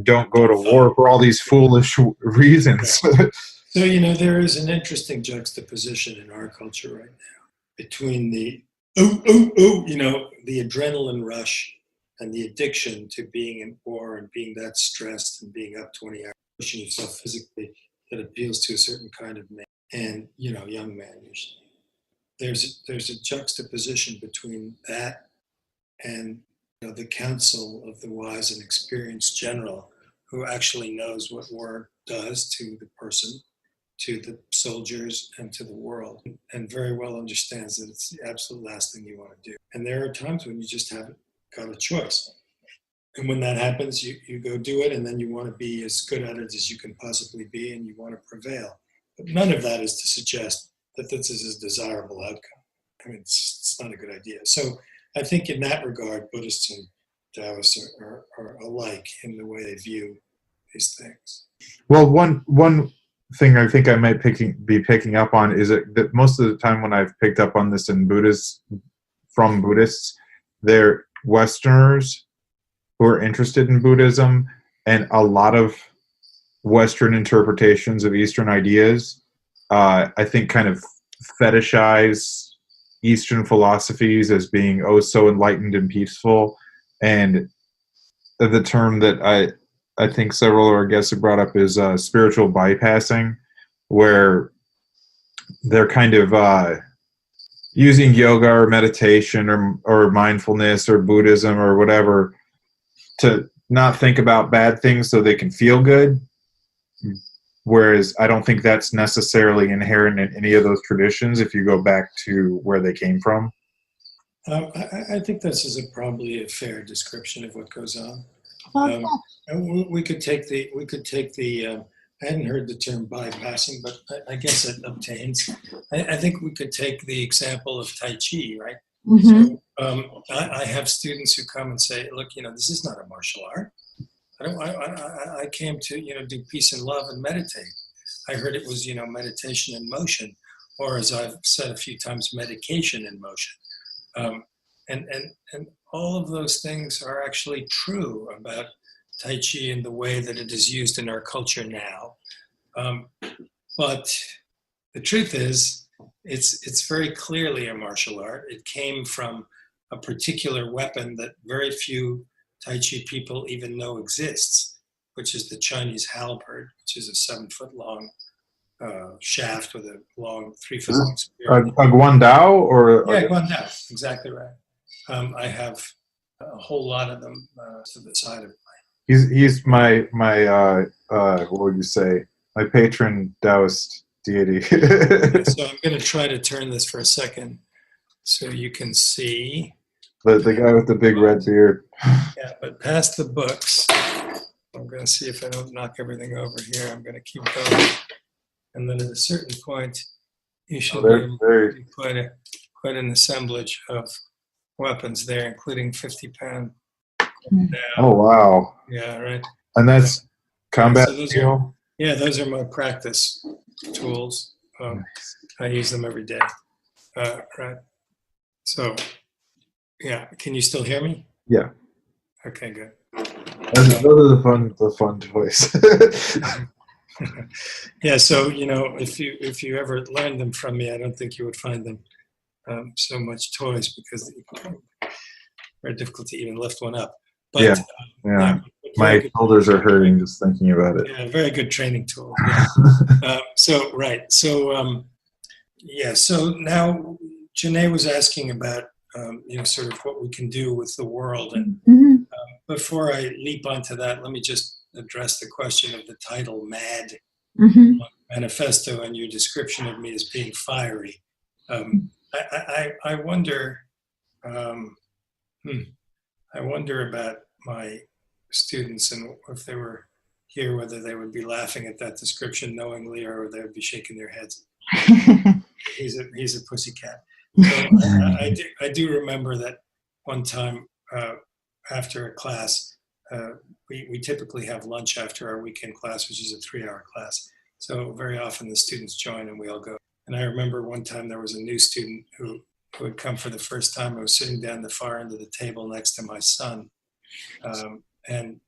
don't go to war for all these foolish reasons. So there is an interesting juxtaposition in our culture right now between the the adrenaline rush and the addiction to being in war and being that stressed and being up 20 hours, pushing yourself physically, that appeals to a certain kind of man and young man usually. There's a juxtaposition between that and the counsel of the wise and experienced general who actually knows what war does to the person, to the soldiers, and to the world, and very well understands that it's the absolute last thing you want to do. And there are times when you just haven't got a choice. And when that happens, you go do it, and then you want to be as good at it as you can possibly be, and you want to prevail. But none of that is to suggest that this is a desirable outcome. I mean, it's not a good idea. So I think in that regard, Buddhists and Taoists are alike in the way they view these things. Well, one thing I think I might be picking up on is that most of the time when I've picked up on this in from Buddhists, they're Westerners who are interested in Buddhism, and a lot of Western interpretations of Eastern ideas, I think, kind of fetishize Eastern philosophies as being so enlightened and peaceful. And the term that I think several of our guests have brought up is spiritual bypassing, where they're kind of using yoga or meditation or mindfulness or Buddhism or whatever to not think about bad things so they can feel good. Whereas I don't think that's necessarily inherent in any of those traditions if you go back to where they came from. I think this is probably a fair description of what goes on. We could take the I hadn't heard the term bypassing, but I guess it obtains. I think we could take the example of Tai Chi, right? Mm-hmm. So I have students who come and say, look, this is not a martial art. I came to, do peace and love and meditate. I heard it was, meditation in motion, or as I've said a few times, medication in motion. And all of those things are actually true about Tai Chi and the way that it is used in our culture now. But the truth is, it's very clearly a martial art. It came from a particular weapon that very few Tai Chi people even know exists, which is the Chinese halberd, which is a 7-foot-long shaft with a long 3-foot-long spear. A Guangzhou or? Yeah, Guangzhou, exactly right. I have a whole lot of them to the side of He's my what would you say? My patron Taoist deity. So I'm going to try to turn this for a second so you can see. The guy with the big red beard. Yeah, but past the books, I'm going to see if I don't knock everything over here. I'm going to keep going. And then at a certain point, you should be able to do quite quite an assemblage of weapons there, including 50-pound. Oh, wow. Yeah, right. And that's combat So those steel? those are my practice tools. I use them every day. Right. So, yeah. Can you still hear me? Yeah. Okay, good. Those are the fun toys. Yeah. So if you ever learned them from me, I don't think you would find them so much toys because it's very difficult to even lift one up. But yeah. very My good, shoulders are hurting just thinking about it. yeah, very good training tools. Yeah. So So now Janae was asking about sort of what we can do with the world, and before I leap onto that, let me just address the question of the title "Mad Manifesto" and your description of me as being fiery. I wonder. I wonder about my students and if they were here, whether they would be laughing at that description knowingly or they would be shaking their heads. He's a pussycat. So I do remember that one time after a class, we typically have lunch after our weekend class, which is a 3-hour class. So very often the students join and we all go. And I remember one time there was a new student who had come for the first time. I was sitting down the far end of the table next to my son, and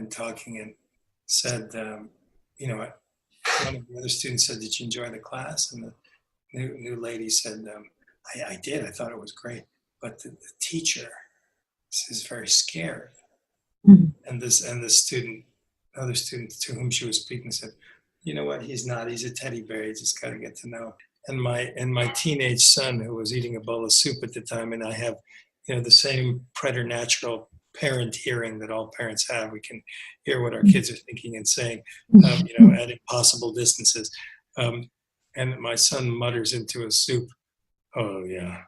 talking, and said, one of the other students said, "Did you enjoy the class?" And the new lady said, I did. I thought it was great, but the teacher is very scared." And the other student to whom she was speaking said, "You know what? He's not. He's a teddy bear. You just got to get to know." And my teenage son, who was eating a bowl of soup at the time, and I have, the same preternatural parent hearing that all parents have. We can hear what our kids are thinking and saying, at impossible distances. And my son mutters into his soup, "Oh yeah,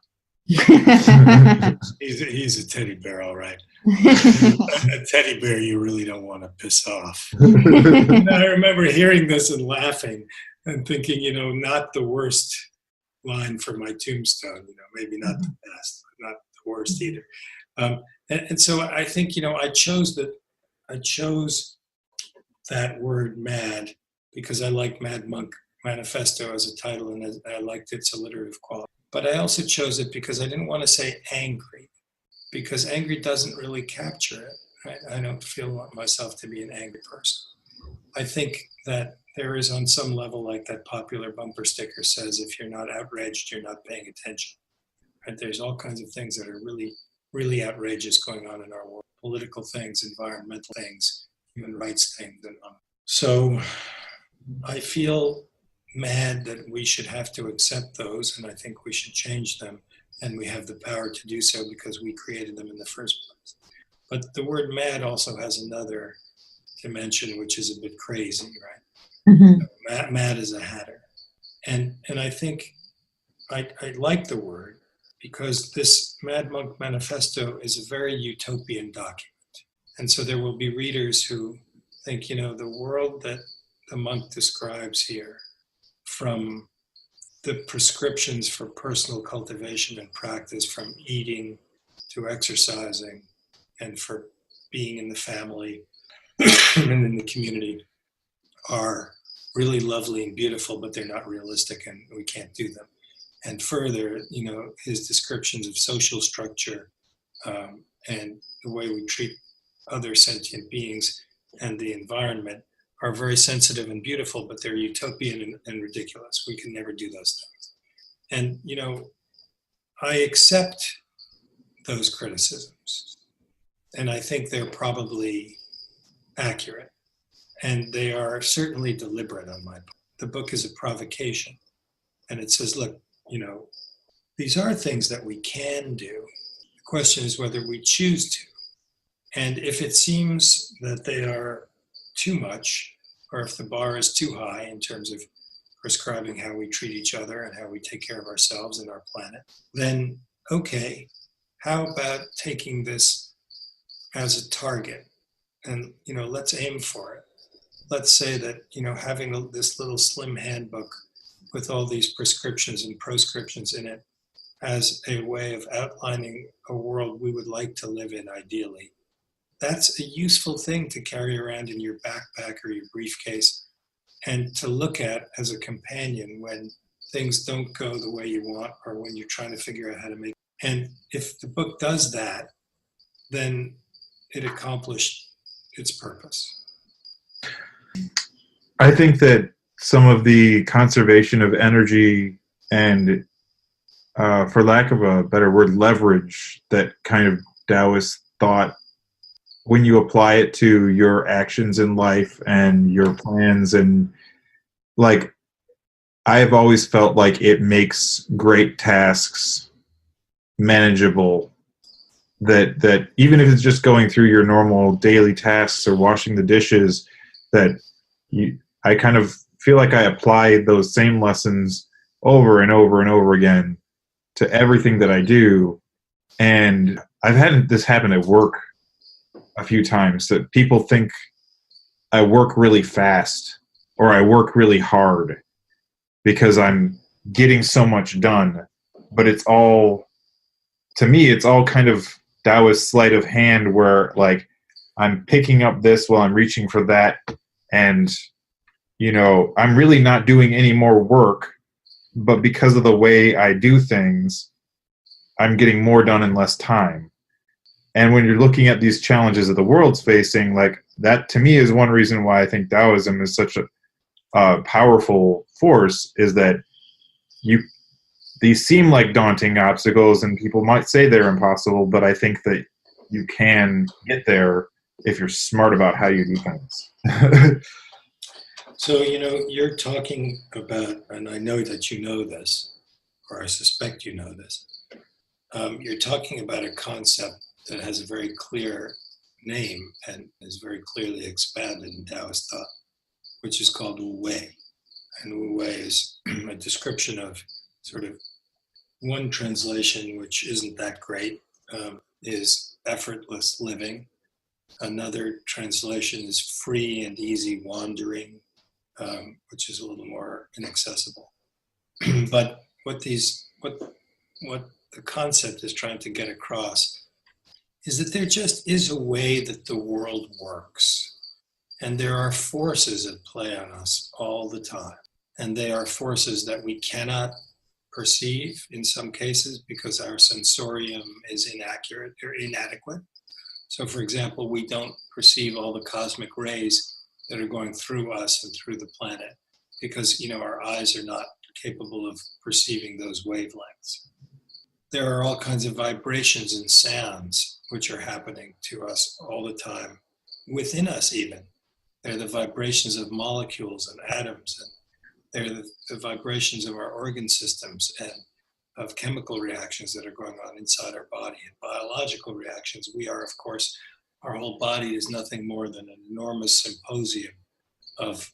he's a teddy bear, all right. A teddy bear you really don't want to piss off." And I remember hearing this and laughing and thinking, not the worst line for my tombstone, maybe not the best, but not the worst either. And so I think, I chose that word "mad" because I like Mad Monk Manifesto as a title, and I liked its alliterative quality. But I also chose it because I didn't want to say angry, because angry doesn't really capture it. I don't feel myself to be an angry person. I think that there is, on some level, like that popular bumper sticker says, if you're not outraged, you're not paying attention. Right? There's all kinds of things that are really, really outrageous going on in our world. Political things, environmental things, human rights things. So I feel mad that we should have to accept those, and I think we should change them. And we have the power to do so because we created them in the first place. But the word "mad" also has another dimension, which is a bit crazy, right? Mad as a hatter. And I think I like the word because this Mad Monk Manifesto is a very utopian document. And so there will be readers who think, the world that the monk describes here, from the prescriptions for personal cultivation and practice, from eating to exercising and for being in the family and in the community, are really lovely and beautiful, but they're not realistic and we can't do them. And further, his descriptions of social structure and the way we treat other sentient beings and the environment are very sensitive and beautiful, but they're utopian and ridiculous. We can never do those things. And, I accept those criticisms, and I think they're probably accurate. And they are certainly deliberate on my part. The book is a provocation. And it says, look, these are things that we can do. The question is whether we choose to. And if it seems that they are too much, or if the bar is too high in terms of prescribing how we treat each other and how we take care of ourselves and our planet, then okay, how about taking this as a target? And, let's aim for it. Let's say that, having this little slim handbook with all these prescriptions and proscriptions in it as a way of outlining a world we would like to live in ideally, that's a useful thing to carry around in your backpack or your briefcase and to look at as a companion when things don't go the way you want or when you're trying to figure out how to make it. And if the book does that, then it accomplished its purpose. I think that some of the conservation of energy and, for lack of a better word, leverage that kind of Taoist thought, when you apply it to your actions in life and your plans, and like, I have always felt like it makes great tasks manageable. That even if it's just going through your normal daily tasks or washing the dishes, that I kind of feel like I apply those same lessons over and over and over again to everything that I do. And I've had this happen at work a few times, that people think I work really fast or I work really hard because I'm getting so much done. But it's all, to me, it's all kind of Taoist sleight of hand, where like I'm picking up this while I'm reaching for that, and I'm really not doing any more work, but because of the way I do things, I'm getting more done in less time. And when you're looking at these challenges that the world's facing, like that to me is one reason why I think Taoism is such a powerful force, is that these seem like daunting obstacles and people might say they're impossible, but I think that you can get there if you're smart about how you do things. So, you're talking about, and I know that you know this, or I suspect you know this, you're talking about a concept that has a very clear name and is very clearly expanded in Taoist thought, which is called Wu Wei. And Wu Wei is a description of sort of one translation, which isn't that great, is effortless living. Another translation is free and easy wandering, which is a little more inaccessible. But what the concept is trying to get across is that there just is a way that the world works. And there are forces at play on us all the time. And they are forces that we cannot perceive in some cases because our sensorium is inaccurate or inadequate. So for example, we don't perceive all the cosmic rays that are going through us and through the planet because, our eyes are not capable of perceiving those wavelengths. There are all kinds of vibrations and sounds which are happening to us all the time, within us even. They're the vibrations of molecules and atoms, and they're the vibrations of our organ systems and of chemical reactions that are going on inside our body and biological reactions. We are, of course, our whole body is nothing more than an enormous symposium of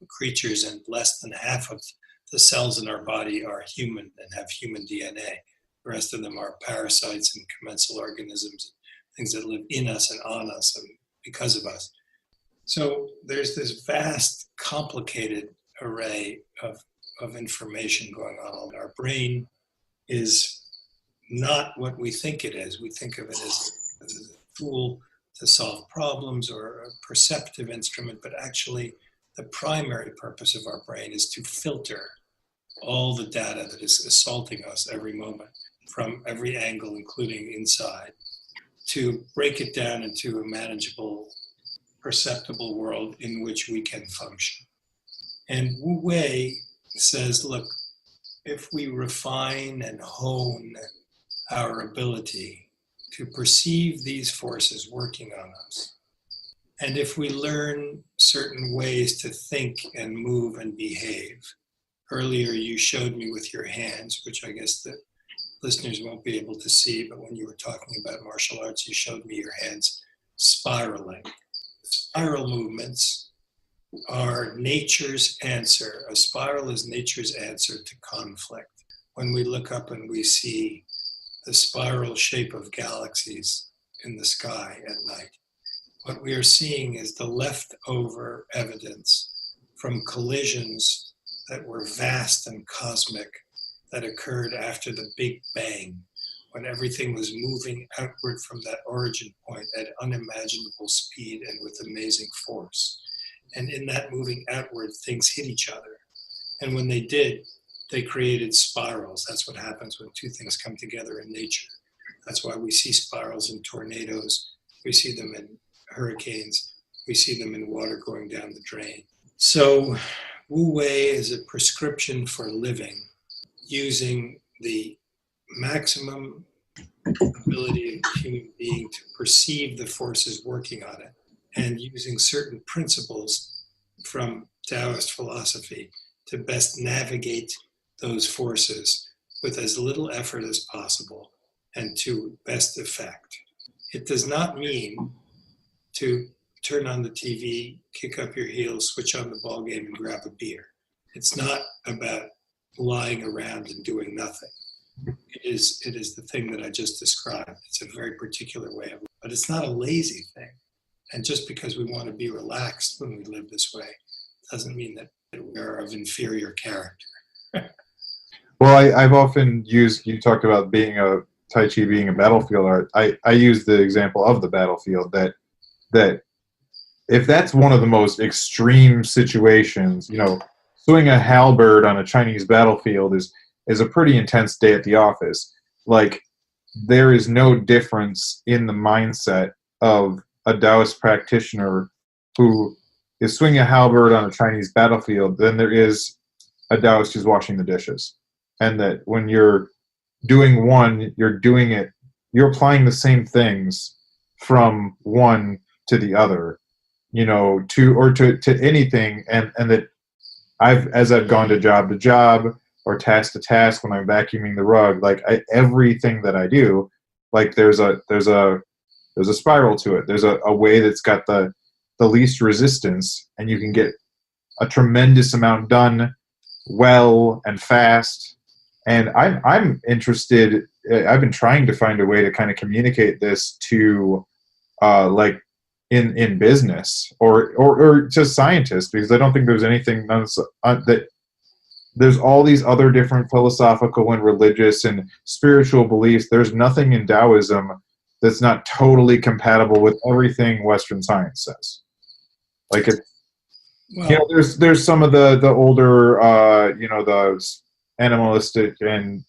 creatures, and less than half of the cells in our body are human and have human DNA. The rest of them are parasites and commensal organisms, things that live in us and on us and because of us. So there's this vast, complicated array of information going on. Our brain is not what we think it is. We think of it as a tool to solve problems or a perceptive instrument, but actually the primary purpose of our brain is to filter all the data that is assaulting us every moment from every angle, including inside, to break it down into a manageable, perceptible world in which we can function. And Wu Wei says, look, if we refine and hone our ability to perceive these forces working on us, and if we learn certain ways to think and move and behave, earlier you showed me with your hands, which I guess the listeners won't be able to see, but when you were talking about martial arts, you showed me your hands spiraling. Spiral movements are nature's answer. A spiral is nature's answer to conflict. When we look up and we see the spiral shape of galaxies in the sky at night, what we are seeing is the leftover evidence from collisions that were vast and cosmic that occurred after the Big Bang, when everything was moving outward from that origin point at unimaginable speed and with amazing force. And in that moving outward, things hit each other. And when they did, they created spirals. That's what happens when two things come together in nature. That's why we see spirals in tornadoes. We see them in hurricanes. We see them in water going down the drain. So Wu Wei is a prescription for living using the maximum ability of the human being to perceive the forces working on it, and using certain principles from Taoist philosophy to best navigate those forces with as little effort as possible and to best effect. It does not mean to turn on the TV, kick up your heels, switch on the ball game, and grab a beer. It's not about lying around and doing nothing. It is the thing that I just described. It's a very particular way of, but it's not a lazy thing. And just because we want to be relaxed when we live this way doesn't mean that we are of inferior character. Well, I've often used, you talked about being a Tai Chi being a battlefield art. I use the example of the battlefield that if that's one of the most extreme situations, you know, swing a halberd on a Chinese battlefield is a pretty intense day at the office. Like, there is no difference in the mindset of a Taoist practitioner who is swinging a halberd on a Chinese battlefield than there is a Taoist who's washing the dishes. And that when you're doing one, you're applying the same things from one to the other, you know, to anything. And that as I've gone to job or task to task, when I'm vacuuming the rug, like everything that I do, like there's a spiral to it. There's a way that's got the least resistance, and you can get a tremendous amount done well and fast. And I'm interested. I've been trying to find a way to kind of communicate this to, like, in business or to scientists, because I don't think there's anything that there's all these other different philosophical and religious and spiritual beliefs. There's nothing in Taoism that's not totally compatible with everything Western science says. Like, it, you know, there's some of the older, you know, the animalistic and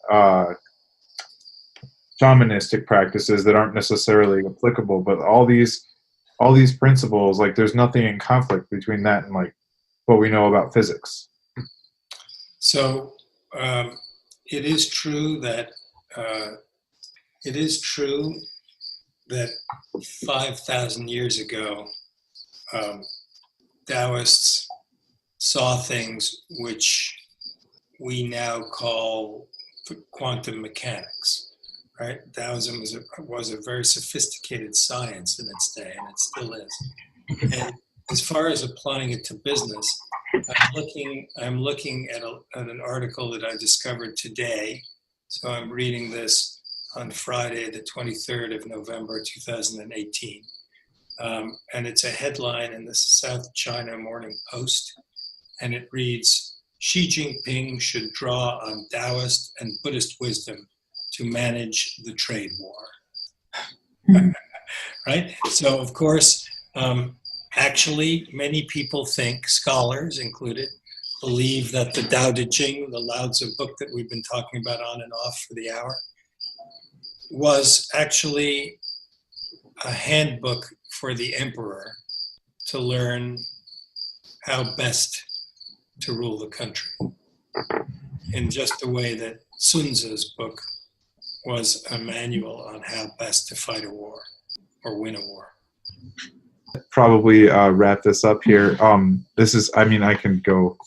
shamanistic practices that aren't necessarily applicable, but all these principles, like, there's nothing in conflict between that and like what we know about physics. So it is true that 5,000 years ago, Taoists saw things which we now call quantum mechanics. Right? Taoism was a very sophisticated science in its day, and it still is. And as far as applying it to business, I'm looking at an article that I discovered today. So I'm reading this on Friday, the 23rd of November, 2018. And it's a headline in the South China Morning Post, and it reads, "Xi Jinping should draw on Taoist and Buddhist wisdom to manage the trade war." Right? So, of course, actually, many people think, scholars included, believe that the Tao Te Ching, the Lao Tzu book that we've been talking about on and off for the hour, was actually a handbook for the emperor to learn how best to rule the country, in just the way that Sun Tzu's book was a manual on how best to fight a war or win a war. Probably wrap this up here. This is, I mean, I could go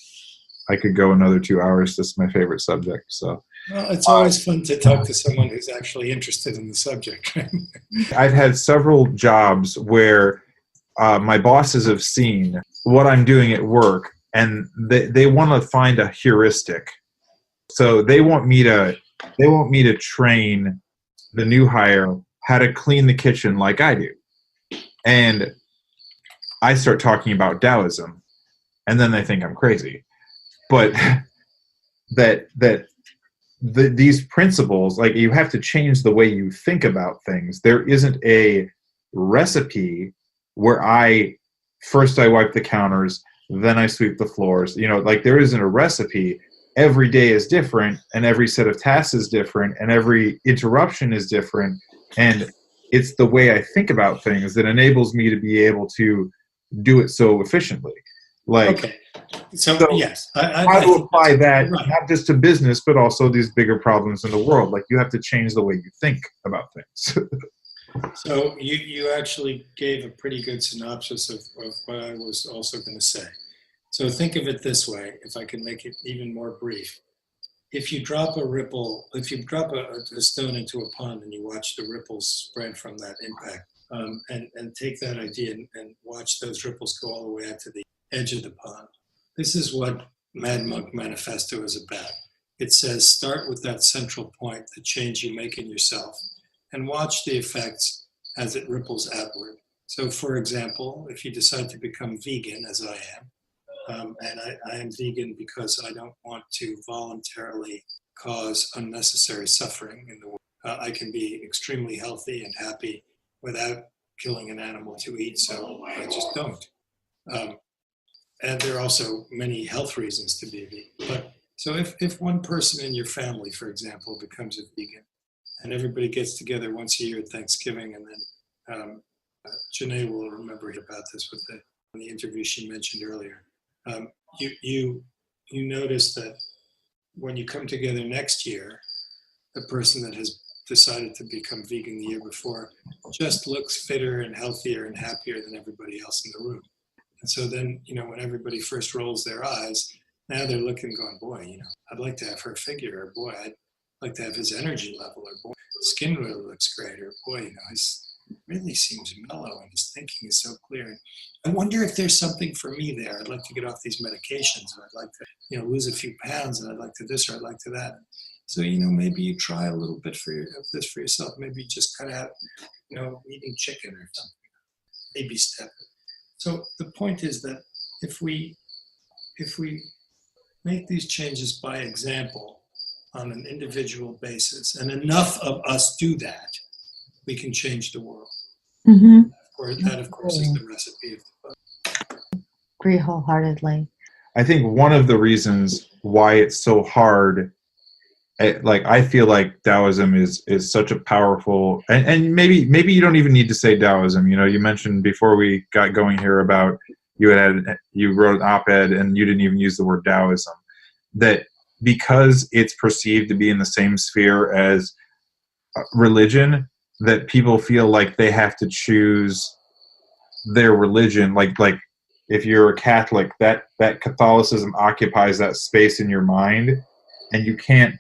another 2 hours. This is my favorite subject. So, well, it's always fun to talk to someone who's actually interested in the subject. I've had several jobs where my bosses have seen what I'm doing at work, and they want to find a heuristic. So they want me to train the new hire how to clean the kitchen like I do. And I start talking about Taoism, and then they think I'm crazy. But that these principles, like you have to change the way you think about things. There isn't a recipe where I wipe the counters, then I sweep the floors. Like there isn't a recipe. Every day is different, and every set of tasks is different, and every interruption is different. And it's the way I think about things that enables me to be able to do it so efficiently. Like, okay. So yes, how to apply that right. not just to business, but also these bigger problems in the world. Like you have to change the way you think about things. So you actually gave a pretty good synopsis of what I was also going to say. So think of it this way, if I can make it even more brief. If you drop a stone into a pond and you watch the ripples spread from that impact, and take that idea and watch those ripples go all the way out to the edge of the pond. This is what Mad Monk Manifesto is about. It says, start with that central point, the change you make in yourself, and watch the effects as it ripples outward. So for example, if you decide to become vegan, as I am, and I am vegan because I don't want to voluntarily cause unnecessary suffering in the world. I can be extremely healthy and happy without killing an animal to eat, so I just don't. And there are also many health reasons to be vegan. But so if one person in your family, for example, becomes a vegan, and everybody gets together once a year at Thanksgiving, and then Janae will remember about this with the interview she mentioned earlier. You notice that when you come together next year, the person that has decided to become vegan the year before just looks fitter and healthier and happier than everybody else in the room. And so then, when everybody first rolls their eyes, now they're looking going, boy, I'd like to have her figure, or boy, I'd like to have his energy level, or boy, his skin really looks great, or boy, he really seems mellow and his thinking is so clear. I wonder if there's something for me there. I'd like to get off these medications, and I'd like to, lose a few pounds, and I'd like to this or I'd like to that. So, maybe you try a little bit of this for yourself. Maybe you just cut out, eating chicken or something. Baby step. So the point is that if we make these changes by example on an individual basis, and enough of us do that, we can change the world. Mm-hmm. That, of course, is the recipe of the book. Agree wholeheartedly. I think one of the reasons why it's so hard, I feel like Taoism is such a powerful, and maybe you don't even need to say Taoism. You mentioned before we got going here about you wrote an op-ed and you didn't even use the word Taoism. That because it's perceived to be in the same sphere as religion, that people feel like they have to choose their religion. Like if you're a Catholic, that Catholicism occupies that space in your mind, and you can't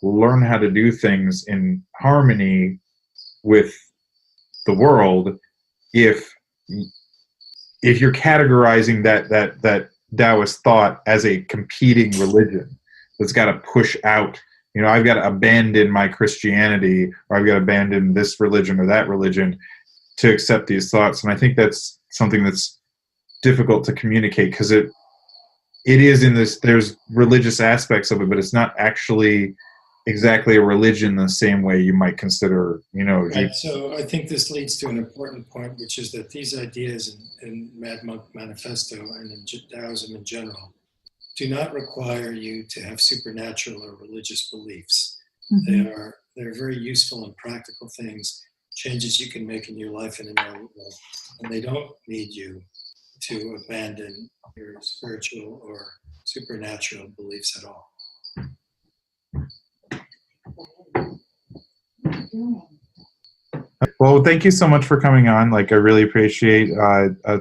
learn how to do things in harmony with the world if you're categorizing that Taoist thought as a competing religion that's got to push out. I've got to abandon my Christianity, or I've got to abandon this religion or that religion to accept these thoughts. And I think that's something that's difficult to communicate, because it is in this, there's religious aspects of it, but it's not actually exactly a religion the same way you might consider, Right. So I think this leads to an important point, which is that these ideas in Mad Monk Manifesto and in Taoism in general do not require you to have supernatural or religious beliefs. Mm-hmm. They're very useful and practical things, changes you can make in your life and in your world, and they don't need you to abandon your spiritual or supernatural beliefs at all. Well, thank you so much for coming on. I really appreciate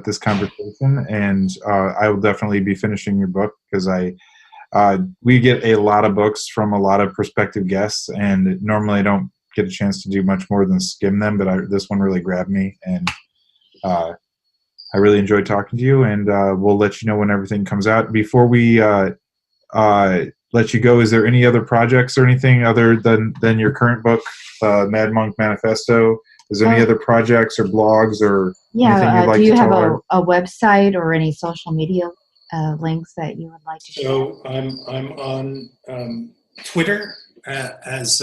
this conversation, and I will definitely be finishing your book, because we get a lot of books from a lot of prospective guests, and normally I don't get a chance to do much more than skim them, but this one really grabbed me, and I really enjoyed talking to you, and we'll let you know when everything comes out. Before we let you go, is there any other projects or anything other than your current book, Mad Monk Manifesto? Is there any other projects or blogs or anything you'd like to tell? Do you have a website or any social media links that you would like to share? So I'm on Twitter as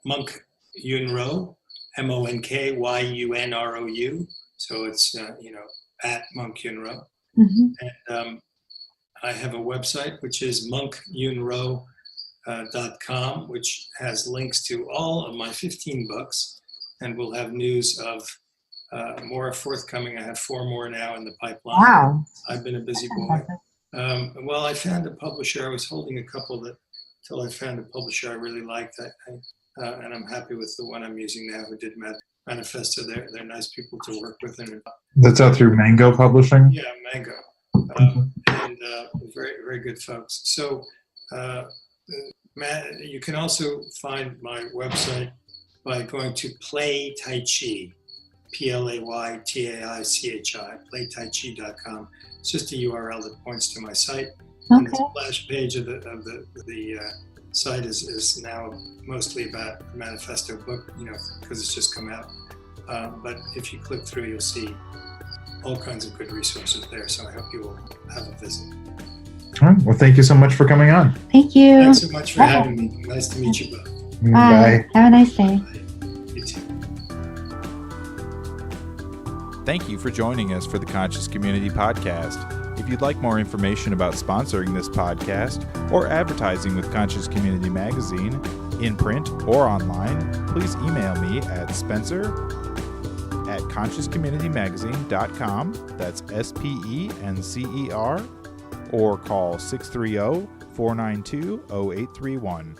Monk Yun Rou, MONKYUNROU. So it's, at Monk Yun Rou. Mhm. And I have a website, which is monkyunrou.com, which has links to all of my 15 books, and we'll have news of more forthcoming. I have 4 more now in the pipeline. Wow. I've been a busy boy. Well, I found a publisher. I was holding a couple till I found a publisher I really liked. And I'm happy with the one I'm using now, who did Manifesto. They're nice people to work with. And That's out through Mango Publishing? yeah, Mango. And very, very good folks. So Matt, you can also find my website by going to Play Tai Chi, PLAYTAICHI, playtaichi.com. It's just a URL that points to my site. And the splash page of the site is now mostly about the Manifesto book, because it's just come out. But if you click through, you'll see all kinds of good resources there. So I hope you will have a visit. All right. Well, thank you so much for coming on. Thank you. Thanks so much for having me. Nice to meet you both. Bye. Have a nice day. Bye. You too. Thank you for joining us for the Conscious Community Podcast. If you'd like more information about sponsoring this podcast or advertising with Conscious Community Magazine, in print or online, please email me at spencer@consciouscommunitymagazine.com. That's SPENCER, or call 630-492-0831.